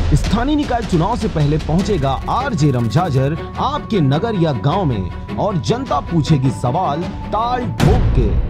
स्थानीय निकाय चुनाव से पहले पहुंचेगा आरजे रमझाझर आपके नगर या गांव में और जनता पूछेगी सवाल ताल ठोक के।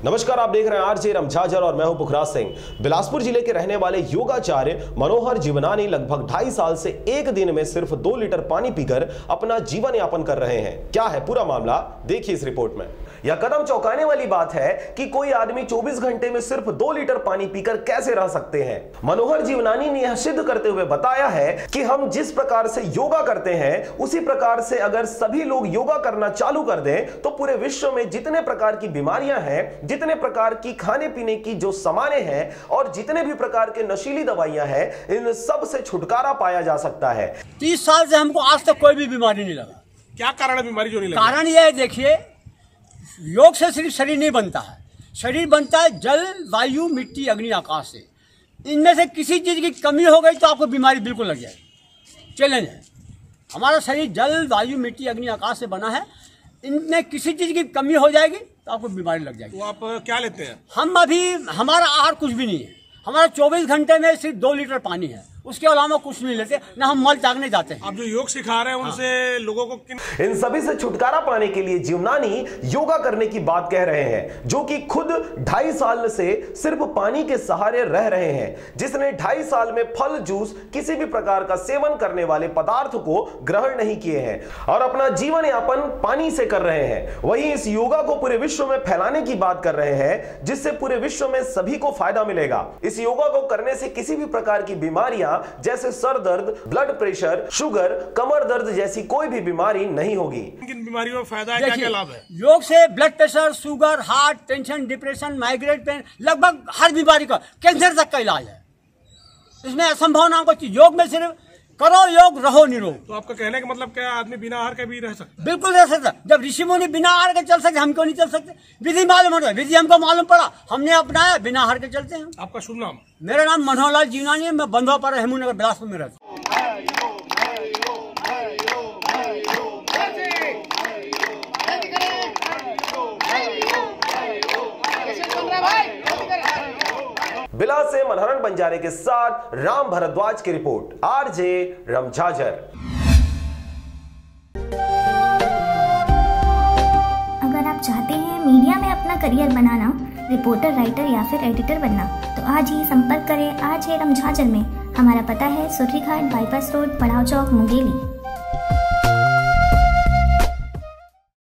नमस्कार, आप देख रहे हैं आरजे रमझाझर और मैं हूं पुखराज सिंह। बिलासपुर जिले के रहने वाले योगाचार्य मनोहर जीवनानी लगभग 2.5 साल से एक दिन में सिर्फ 2 लीटर पानी पीकर अपना जीवन यापन कर रहे हैं। क्या है पूरा मामला, देखिए इस रिपोर्ट में। यह कदम चौंकाने वाली बात है कि कोई आदमी 24 घंटे में सिर्फ 2 लीटर पानी पीकर कैसे रह सकते हैं। मनोहर जीवनानी ने यह सिद्ध करते हुए बताया है कि हम जिस प्रकार से योगा करते हैं उसी प्रकार से अगर सभी लोग योगा करना चालू कर दें तो पूरे विश्व में जितने प्रकार की बीमारियां हैं, जितने प्रकार की खाने पीने की जो सामानें हैं और जितने भी प्रकार के नशीली दवाइयां हैं, इन सब से छुटकारा पाया जा सकता है। 30 साल से हमको आज तक कोई भी बीमारी नहीं लगा। क्या कारण है बीमारी जो नहीं लगा? कारण यह है, देखिए, योग से सिर्फ शरीर नहीं बनता है, शरीर बनता है जल, वायु, मिट्टी, अग्नि, आकाश से। इनमें से किसी चीज की कमी हो गई तो आपको बीमारी बिल्कुल लग जाएगी। चैलेंज है, हमारा शरीर जल, वायु, मिट्टी, अग्नि, आकाश से बना है। इनमें किसी चीज की कमी हो जाएगी तो आपको बीमारी लग जाएगी। तो आप क्या लेते हैं? हम अभी, हमारा आहार कुछ भी नहीं है। हमारा 24 घंटे में सिर्फ 2 लीटर पानी है, उसके अलावा कुछ नहीं लेते, ना हम मल त्यागने जाते हैं। आप जो योग सिखा रहे हैं उनसे लोगों को इन सभी से छुटकारा पाने के लिए जीवनानी योगा करने की बात कह रहे हैं, जो कि खुद 2.5 साल से सिर्फ पानी के सहारे रह रहे हैं, जिसने 2.5 साल में फल, जूस, किसी भी प्रकार का सेवन करने वाले पदार्थ को ग्रहण नहीं किए हैं और अपना जीवन यापन पानी से कर रहे हैं। वहीं इस योगा को पूरे विश्व में फैलाने की बात कर रहे हैं, जिससे पूरे विश्व में सभी को फायदा मिलेगा। इस योगा को करने से किसी भी प्रकार की बीमारियां जैसे सर दर्द, ब्लड प्रेशर, शुगर, कमर दर्द जैसी कोई भी बीमारी नहीं होगी। किन बीमारियों में फायदा है, क्या लाभ है? योग से blood pressure, sugar, heart, tension, depression, migraine pain, लगभग हर बीमारी का, कैंसर तक का इलाज है। इसमें असंभव नाम का चीज। योग में सिर्फ करो योग, रहो निरोग। तो आपका कहने का मतलब क्या, आदमी बिना आहार के भी रह सकता है? बिल्कुल रह सकता। जब ऋषि मुनि बिना आहार के चल सकते, हम क्यों नहीं चल सकते? विधि मालूम होता है, विधि हमको मालूम पड़ा, हमने अपनाया, बिना आहार के चलते हैं। आपका शुभ नाम? मेरा नाम मनोहर जीवनानी है। मैं बंधुआ पर हेमू नगर बिलासपुर में रहता हूँ। बिला से मनहरन बंजारे के साथ राम भारद्वाज की रिपोर्ट, आरजे रमझाझर। अगर आप चाहते हैं मीडिया में अपना करियर बनाना, रिपोर्टर, राइटर या फिर एडिटर बनना, तो आज ही संपर्क करें आरजे रमझाझर में। हमारा पता है सुर्रीघाट बाईपास रोड, पड़ाव चौक, मुंगेली।